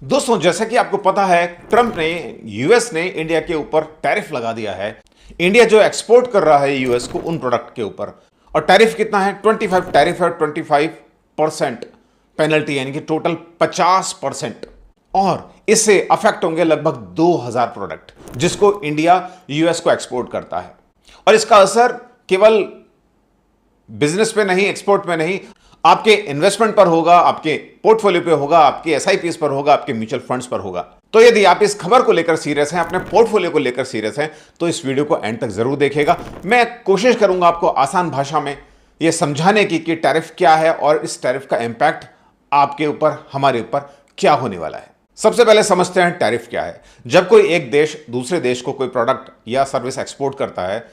दोस्तों, जैसा कि आपको पता है, ट्रंप ने यूएस ने इंडिया के ऊपर टैरिफ लगा दिया है। इंडिया जो एक्सपोर्ट कर रहा है यूएस को उन प्रोडक्ट के ऊपर, और टैरिफ कितना है? 25 टैरिफ है, 25% पेनल्टी, यानी कि टोटल 50%। और इससे अफेक्ट होंगे लगभग 2000 प्रोडक्ट जिसको इंडिया यूएस को एक्सपोर्ट करता है। और इसका असर केवल बिजनेस पे नहीं, एक्सपोर्ट में नहीं, आपके इन्वेस्टमेंट पर होगा, आपके पोर्टफोलियो पे होगा, आपके एसआईपीएस पर होगा, आपके म्यूचुअल फंड्स पर होगा। तो यदि आप इस खबर को लेकर सीरियस हैं, अपने पोर्टफोलियो को लेकर सीरियस हैं, तो इस वीडियो को एंड तक जरूर देखिएगा। मैं कोशिश करूंगा आपको आसान भाषा में यह समझाने की कि टैरिफ क्या है और इस टैरिफ का इंपैक्ट आपके ऊपर, हमारे ऊपर क्या होने वाला है। सबसे पहले समझते हैं टैरिफ क्या है। जब कोई एक देश दूसरे देश को कोई प्रोडक्ट या सर्विस एक्सपोर्ट करता है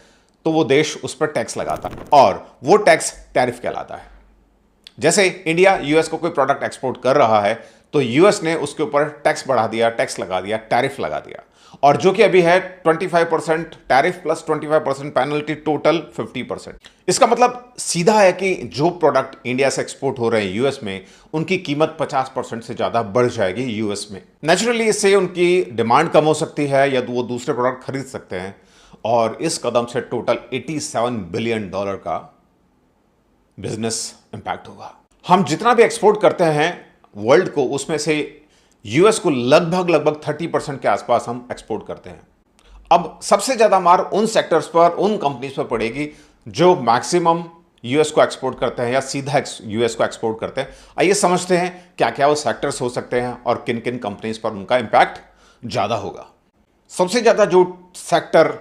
तो वो देश उस पर टैक्स लगाता है और वो टैक्स टैरिफ कहलाता है। जैसे इंडिया यूएस को कोई प्रोडक्ट एक्सपोर्ट कर रहा है तो यूएस ने उसके ऊपर टैक्स बढ़ा दिया, टैक्स लगा दिया, टैरिफ लगा दिया, और जो कि अभी है 25% टैरिफ प्लस 25% पेनल्टी, टोटल 50%। इसका मतलब सीधा है कि जो प्रोडक्ट इंडिया से एक्सपोर्ट हो रहे हैं यूएस में, उनकी कीमत 50% से ज्यादा बढ़ जाएगी यूएस में। नेचुरली इससे उनकी डिमांड कम हो सकती है या वो दूसरे प्रोडक्ट खरीद सकते हैं, और इस कदम से टोटल $87 बिलियन का बिजनेस इंपैक्ट होगा। हम जितना भी एक्सपोर्ट करते हैं वर्ल्ड को, उसमें से यूएस को लगभग 30% के आसपास हम एक्सपोर्ट करते हैं। अब सबसे ज्यादा मार उन सेक्टर्स पर, उन कंपनीज पर पड़ेगी जो मैक्सिमम यूएस को एक्सपोर्ट करते हैं या सीधा यूएस को एक्सपोर्ट करते हैं। आइए समझते हैं क्या क्या वो सेक्टर्स हो सकते हैं और किन किन कंपनीज पर उनका इंपैक्ट ज्यादा होगा। सबसे ज्यादा जो सेक्टर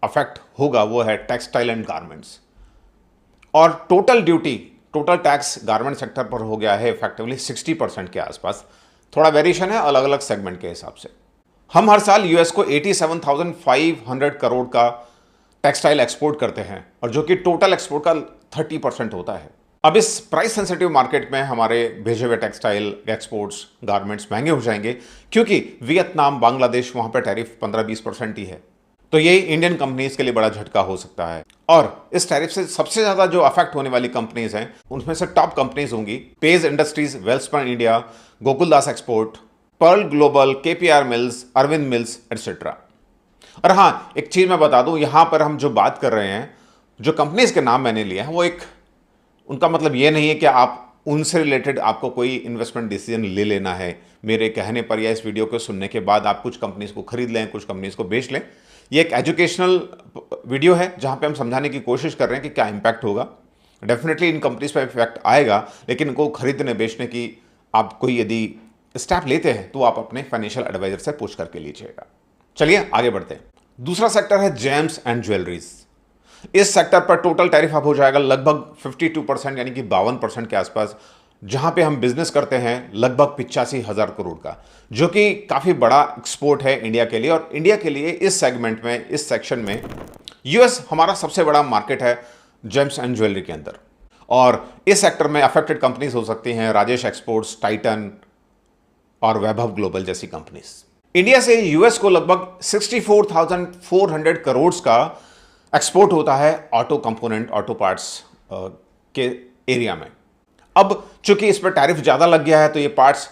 अफेक्ट होगा वो है टेक्सटाइल एंड गारमेंट्स, और total duty, total tax garment sector पर हो गया है इफेक्टिवली 60% के आसपास। थोड़ा वेरिएशन है अलग अलग सेगमेंट के हिसाब से। हम हर साल यूएस को 87,500 करोड़ का टेक्सटाइल एक्सपोर्ट करते हैं, और जो कि टोटल एक्सपोर्ट का 30% होता है। अब इस प्राइस सेंसिटिव मार्केट में हमारे भेजे हुए टेक्सटाइल एक्सपोर्ट्स, गारमेंट्स महंगे हो जाएंगे, क्योंकि वियतनाम, बांग्लादेश, वहां पर टैरिफ 15-20% ही है। तो ये इंडियन कंपनीज के लिए बड़ा झटका हो सकता है। और इस टैरिफ से सबसे ज्यादा जो अफेक्ट होने वाली कंपनीज हैं, उनमें से टॉप कंपनीज होंगी Page Industries, Welspun India, Gokaldas Export, Pearl Global, KPR Mills, Arvind Mills etcetera. और हां, एक चीज मैं बता दूं, यहां पर हम जो बात कर रहे हैं, जो कंपनीज के नाम मैंने लिए हैं, वो एक, उनका मतलब ये नहीं है कि आप उनसे रिलेटेड आपको कोई इन्वेस्टमेंट डिसीजन ले लेना है मेरे कहने पर या इस वीडियो को सुनने के बाद आप कुछ कंपनीज को खरीद लें, कुछ कंपनीज को बेच लें। ये एक एजुकेशनल वीडियो है जहां पे हम समझाने की कोशिश कर रहे हैं कि क्या इंपैक्ट होगा। डेफिनेटली इन कंपनीज पर इफेक्ट आएगा, लेकिन इनको खरीदने बेचने की आप कोई यदि स्टेप लेते हैं तो आप अपने फाइनेंशियल एडवाइजर से पूछ करके लीजिएगा। चलिए आगे बढ़ते हैं। दूसरा सेक्टर है जेम्स एंड ज्वेलरीज। इस सेक्टर पर टोटल टैरिफ अब हो जाएगा लगभग 52%, यानी कि 52% के आसपास, जहां पे हम बिजनेस करते हैं लगभग 85,000 करोड़ का, जो कि काफी बड़ा एक्सपोर्ट है इंडिया के लिए। और इंडिया के लिए इस सेगमेंट में, इस सेक्शन में यूएस हमारा सबसे बड़ा मार्केट है जेम्स एंड ज्वेलरी के अंदर। और इस सेक्टर में अफेक्टेड कंपनीज हो सकती हैं राजेश एक्सपोर्ट्स, टाइटन और वैभव ग्लोबल जैसी कंपनीज। इंडिया से यूएस को लगभग 64,400 करोड़ का एक्सपोर्ट होता है ऑटो कंपोनेंट, ऑटो पार्ट्स के एरिया में। अब चूंकि इस पर टैरिफ ज्यादा लग गया है तो ये पार्ट्स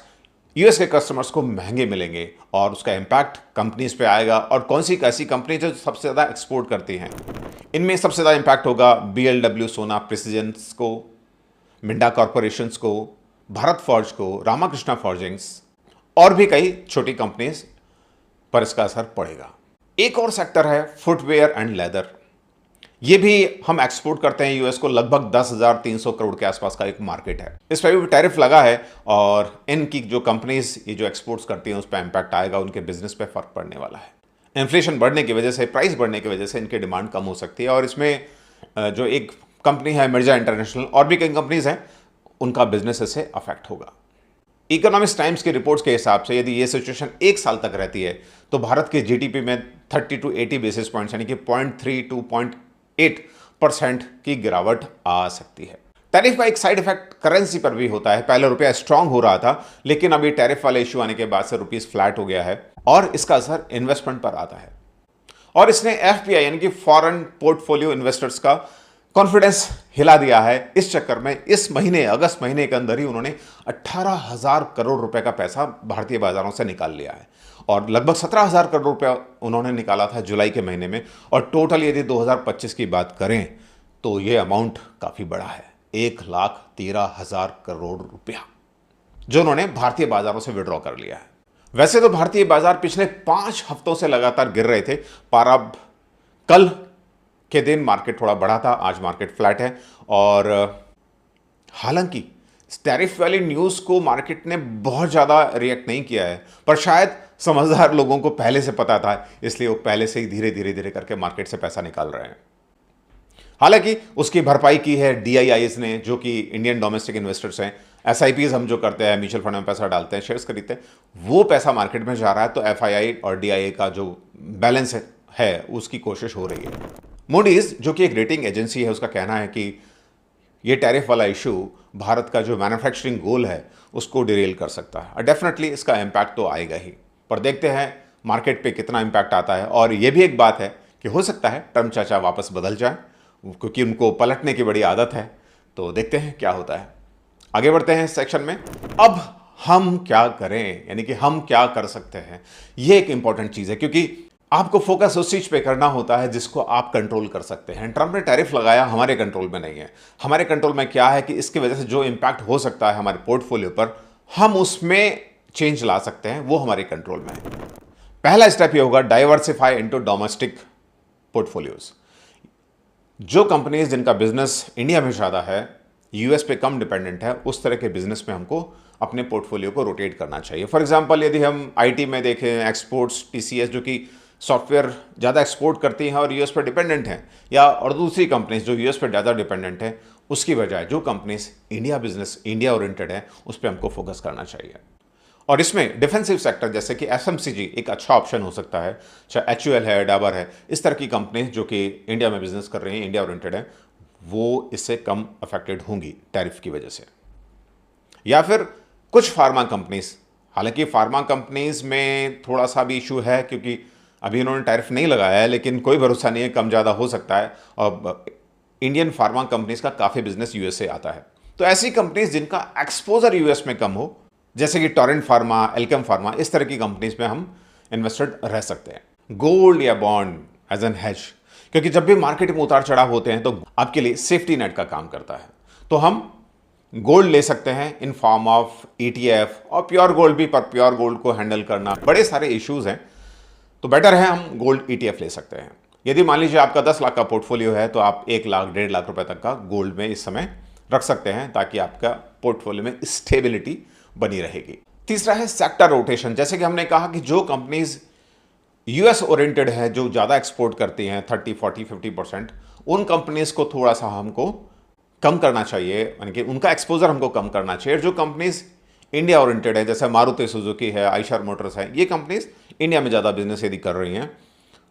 यूएस के कस्टमर्स को महंगे मिलेंगे और उसका इंपैक्ट कंपनीज पे आएगा। और कौन सी ऐसी कंपनी जो सबसे ज्यादा एक्सपोर्ट करती हैं, इनमें सबसे ज्यादा इंपैक्ट होगा बीएलडब्ल्यू, सोना प्रिसीजन्स को, मिंडा कॉर्पोरेशंस को, भारत फॉर्ज को, रामाकृष्णा फॉर्जिंग्स और भी कई छोटी कंपनीज पर इसका असर पड़ेगा। एक और सेक्टर है फुटवेयर एंड लेदर। ये भी हम एक्सपोर्ट करते हैं यूएस को, लगभग 10,300 करोड़ के आसपास का एक मार्केट है। इस पर भी टैरिफ लगा है और इनकी जो कंपनीज ये जो एक्सपोर्ट्स करती हैं उस पर इंपैक्ट आएगा, उनके बिजनेस पे फर्क पड़ने वाला है। इन्फ्लेशन बढ़ने की वजह से, प्राइस बढ़ने की वजह से इनकी डिमांड कम हो सकती है। और इसमें जो एक कंपनी है मिर्जा इंटरनेशनल, और भी कई कंपनीज हैं, उनका बिजनेस इससे अफेक्ट होगा। इकोनॉमिक्स टाइम्स की रिपोर्ट्स के हिसाब से यदि ये सिचुएशन एक साल तक रहती है तो भारत के जीडीपी में 30 to 80 बेसिस पॉइंट्स, यानी कि 0.3 to 0.8% की गिरावट आ सकती है। टैरिफ का एक साइड इफेक्ट करेंसी पर भी होता है। पहले रुपया स्ट्रांग हो रहा था, लेकिन अभी टैरिफ वाले इश्यू आने के बाद से रुपीस फ्लैट हो गया है, और इसका असर इन्वेस्टमेंट पर आता है। और इसने एफपीआई यानी कि फॉरेन पोर्टफोलियो इन्वेस्टर्स का कॉन्फिडेंस हिला दिया है। इस चक्कर में इस महीने अगस्त महीने के अंदर ही उन्होंने 18,000 करोड़ रुपए का पैसा भारतीय बाजारों से निकाल लिया है और लगभग 17,000 करोड़ रुपया उन्होंने निकाला था जुलाई के महीने में। और टोटल यदि 2025 की बात करें तो ये अमाउंट काफी बड़ा है, 1,13,000 करोड़ रुपया जो उन्होंने भारतीय बाजारों से विड्रॉ कर लिया है। वैसे तो भारतीय बाजार पिछले 5 हफ्तों से लगातार गिर रहे थे, पर अब कल के दिन मार्केट थोड़ा बढ़ा था, आज मार्केट फ्लैट है। और हालांकि टैरिफ वाली न्यूज को मार्केट ने बहुत ज्यादा रिएक्ट नहीं किया है, पर शायद समझदार लोगों को पहले से पता था, इसलिए वो पहले से ही धीरे धीरे धीरे करके मार्केट से पैसा निकाल रहे हैं। हालांकि उसकी भरपाई की है DIIs ने, जो कि इंडियन डोमेस्टिक इन्वेस्टर्स हैं। SIPs हम जो करते हैं, म्यूचुअल फंड में पैसा डालते हैं, शेयर्स खरीदते हैं, वो पैसा मार्केट में जा रहा है। तो FII और DIA का जो बैलेंस है उसकी कोशिश हो रही है। मूडीज जो कि एक रेटिंग एजेंसी है, उसका कहना है कि ये टैरिफ वाला इशू भारत का जो मैन्युफैक्चरिंग गोल है उसको डिरेल कर सकता है। और डेफिनेटली इसका इम्पैक्ट तो आएगा ही, पर देखते हैं मार्केट पे कितना इम्पैक्ट आता है। और ये भी एक बात है कि हो सकता है ट्रम्प चाचा वापस बदल जाए, क्योंकि उनको पलटने की बड़ी आदत है। तो देखते हैं क्या होता है। आगे बढ़ते हैं इस सेक्शन में। अब हम क्या करें, यानी कि हम क्या कर सकते हैं, ये एक इंपॉर्टेंट चीज है, क्योंकि आपको फोकस उस चीज पे करना होता है जिसको आप कंट्रोल कर सकते हैं। ट्रम्प ने टैरिफ लगाया, हमारे कंट्रोल में नहीं है। हमारे कंट्रोल में क्या है कि इसकी वजह से जो इंपैक्ट हो सकता है हमारे पोर्टफोलियो पर, हम उसमें चेंज ला सकते हैं, वो हमारे कंट्रोल में है। पहला स्टेप ये होगा, डाइवर्सिफाई इनटू डोमेस्टिक पोर्टफोलियोज। जो कंपनीज जिनका बिजनेस इंडिया में ज़्यादा है, US पे कम डिपेंडेंट है, उस तरह के बिजनेस में हमको अपने पोर्टफोलियो को रोटेट करना चाहिए। फॉर एग्जांपल, यदि हम IT में देखें, एक्सपोर्ट्स, TCS जो कि सॉफ्टवेयर ज़्यादा एक्सपोर्ट करती हैं और US पर डिपेंडेंट हैं, या और दूसरी कंपनीज जो US पर ज़्यादा डिपेंडेंट है, उसकी बजाय जो कंपनीज इंडिया ओरिएंटेड है, उस पर हमको फोकस करना चाहिए। और इसमें डिफेंसिव सेक्टर जैसे कि FMCG एक अच्छा ऑप्शन हो सकता है, चाहे HUL है, डाबर है, इस तरह की कंपनी जो कि इंडिया में बिजनेस कर रही हैं, इंडिया ओरिएंटेड है, वो इससे कम अफेक्टेड होंगी टैरिफ की वजह से। या फिर कुछ फार्मा कंपनीज, हालांकि फार्मा कंपनीज में थोड़ा सा भी इशू है, क्योंकि अभी इन्होंने टैरिफ नहीं लगाया है, लेकिन कोई भरोसा नहीं है, कम ज़्यादा हो सकता है। और इंडियन फार्मा कंपनीज का काफ़ी बिजनेस US से आता है। तो ऐसी कंपनीज जिनका एक्सपोजर US में कम हो, जैसे कि टोरेंट फार्मा, एल्केम फार्मा, इस तरह की कंपनीज में हम इन्वेस्टेड रह सकते हैं। गोल्ड या बॉन्ड एज एन हेज, क्योंकि जब भी मार्केट में उतार चढ़ाव होते हैं तो आपके लिए सेफ्टी नेट का काम करता है। तो हम गोल्ड ले सकते हैं इन फॉर्म ऑफ ETF, और प्योर गोल्ड भी, पर प्योर गोल्ड को हैंडल करना बड़े सारे इश्यूज हैं, तो बेटर है हम गोल्ड ETF ले सकते हैं। यदि मान लीजिए आपका 10 लाख का पोर्टफोलियो है, तो आप 1 लाख 1.5 लाख रुपए तक का गोल्ड में इस समय रख सकते हैं, ताकि आपका पोर्टफोलियो में स्टेबिलिटी बनी रहेगी। तीसरा है सेक्टर रोटेशन। जैसे कि हमने कहा कि जो कंपनीज US ओरिएंटेड है, जो ज़्यादा एक्सपोर्ट करती हैं 30, 40, 50%, उन कंपनीज को थोड़ा सा हमको कम करना चाहिए, यानी कि उनका एक्सपोजर हमको कम करना चाहिए। जो कंपनीज इंडिया ओरिएंटेड है, जैसे मारुति सुजुकी है, आइशर मोटर्स है, ये कंपनीज इंडिया में ज़्यादा बिजनेस यदि कर रही हैं,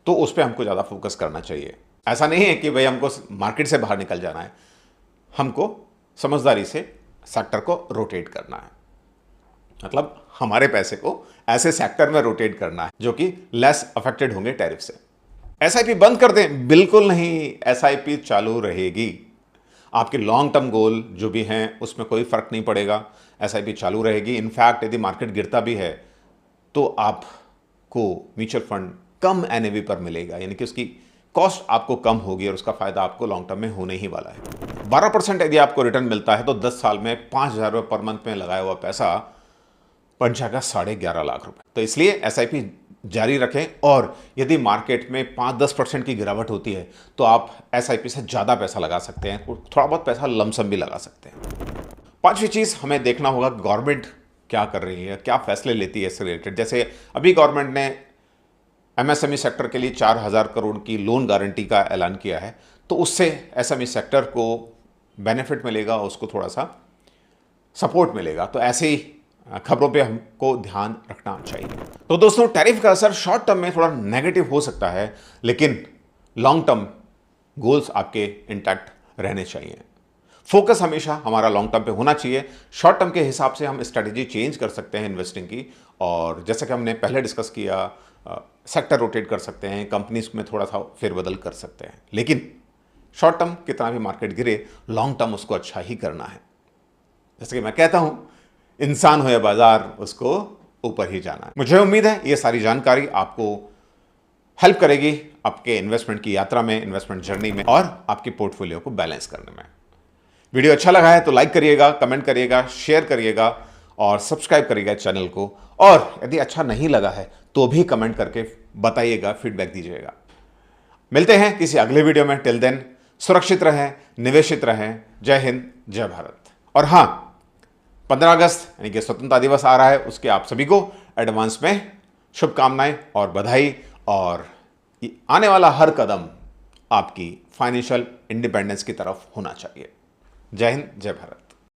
तो उस पर हमको ज़्यादा फोकस करना चाहिए। ऐसा नहीं है कि भाई हमको मार्केट से बाहर निकल जाना है, हमको समझदारी से सेक्टर को रोटेट करना है, मतलब हमारे पैसे को ऐसे सेक्टर में रोटेट करना है जो कि लेस अफेक्टेड होंगे टैरिफ से। SIP बंद कर दें? बिल्कुल नहीं, SIP चालू रहेगी। आपके लॉन्ग टर्म गोल जो भी हैं उसमें कोई फर्क नहीं पड़ेगा, SIP चालू रहेगी। इनफैक्ट यदि मार्केट गिरता भी है तो आपको म्यूचुअल फंड कम NAV पर मिलेगा, यानी कि उसकी कॉस्ट आपको कम होगी और उसका फायदा आपको लॉन्ग टर्म में होने ही वाला है। 12% यदि आपको रिटर्न मिलता है तो 10 साल में 5,000 रुपये पर मंथ में लगाया हुआ पैसा बन जाएगा 11.5 लाख रुपए। तो इसलिए SIP जारी रखें, और यदि मार्केट में 5-10% की गिरावट होती है तो आप SIP से ज़्यादा पैसा लगा सकते हैं, थोड़ा बहुत पैसा लमसम भी लगा सकते हैं। पांचवी चीज़ हमें देखना होगा, गवर्नमेंट क्या कर रही है, क्या फैसले लेती है इससे रिलेटेड। जैसे अभी गवर्नमेंट ने MSME सेक्टर के लिए 4,000 करोड़ की लोन गारंटी का ऐलान किया है, तो उससे SME सेक्टर को बेनिफिट मिलेगा, उसको थोड़ा सा सपोर्ट मिलेगा। तो ऐसे ही खबरों पे हमको ध्यान रखना चाहिए। तो दोस्तों, टैरिफ का असर शॉर्ट टर्म में थोड़ा नेगेटिव हो सकता है, लेकिन लॉन्ग टर्म गोल्स आपके इंटैक्ट रहने चाहिए। फोकस हमेशा हमारा लॉन्ग टर्म पे होना चाहिए। शॉर्ट टर्म के हिसाब से हम स्ट्रेटेजी चेंज कर सकते हैं इन्वेस्टिंग की, और जैसा कि हमने पहले डिस्कस किया, सेक्टर रोटेट कर सकते हैं, कंपनीज में थोड़ा सा फेरबदल कर सकते हैं, लेकिन शॉर्ट टर्म कितना भी मार्केट गिरे, लॉन्ग टर्म उसको अच्छा ही करना है। जैसे कि मैं कहता हूं, इंसान हो या बाजार, उसको ऊपर ही जाना है। मुझे उम्मीद है ये सारी जानकारी आपको हेल्प करेगी आपके इन्वेस्टमेंट की यात्रा में, इन्वेस्टमेंट जर्नी में और आपके पोर्टफोलियो को बैलेंस करने में। वीडियो अच्छा लगा है तो लाइक करिएगा, कमेंट करिएगा, शेयर करिएगा और सब्सक्राइब करिएगा चैनल को। और यदि अच्छा नहीं लगा है तो भी कमेंट करके बताइएगा, फीडबैक दीजिएगा। मिलते हैं किसी अगले वीडियो में। टिल देन सुरक्षित रहें, निवेशित रहें। जय हिंद, जय भारत। और हां, 15 अगस्त यानी कि स्वतंत्रता दिवस आ रहा है, उसके आप सभी को एडवांस में शुभकामनाएं और बधाई। और आने वाला हर कदम आपकी फाइनेंशियल इंडिपेंडेंस की तरफ होना चाहिए। जय हिंद, जय भारत।